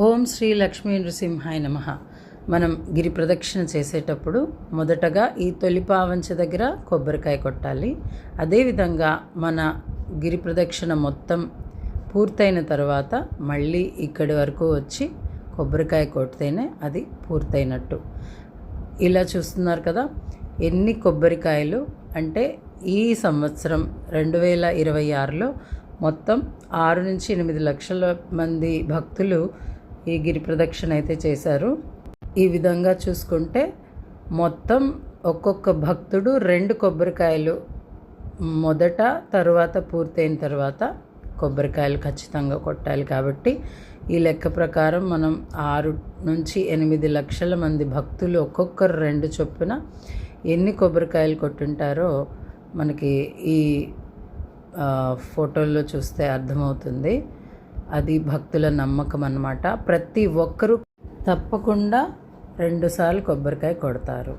ఓం శ్రీ లక్ష్మీ నృసింహాయ నమః. మనం గిరి ప్రదక్షిణ చేసేటప్పుడు మొదటగా ఈ తొలిపావంచ దగ్గర కొబ్బరికాయ కొట్టాలి. అదేవిధంగా మన గిరి ప్రదక్షిణ మొత్తం పూర్తయిన తర్వాత మళ్ళీ ఇక్కడి వరకు వచ్చి కొబ్బరికాయ కొడితేనే అది పూర్తయినట్టు. ఇలా చూస్తున్నారు కదా, ఎన్ని కొబ్బరికాయలు అంటే ఈ సంవత్సరం 2026లో మొత్తం 6 నుంచి 8 లక్షల మంది భక్తులు ఈ గిరి ప్రదక్షిణ అయితే చేశారు. ఈ విధంగా చూసుకుంటే మొత్తం ఒక్కొక్క భక్తుడు 2 కొబ్బరికాయలు మొదట తర్వాత పూర్తయిన తర్వాత కొబ్బరికాయలు ఖచ్చితంగా కొట్టాలి. కాబట్టి ఈ లెక్క ప్రకారం మనం 6 నుంచి 8 లక్షల మంది భక్తులు ఒక్కొక్కరు 2 చొప్పున ఎన్ని కొబ్బరికాయలు కొట్టుంటారో మనకి ఈ ఫోటోల్లో చూస్తే అర్థమవుతుంది. అది భక్తుల నమ్మకం అన్నమాట. ప్రతి ఒక్కరూ తప్పకుండా 2 సార్లు కొబ్బరికాయ కొడతారు.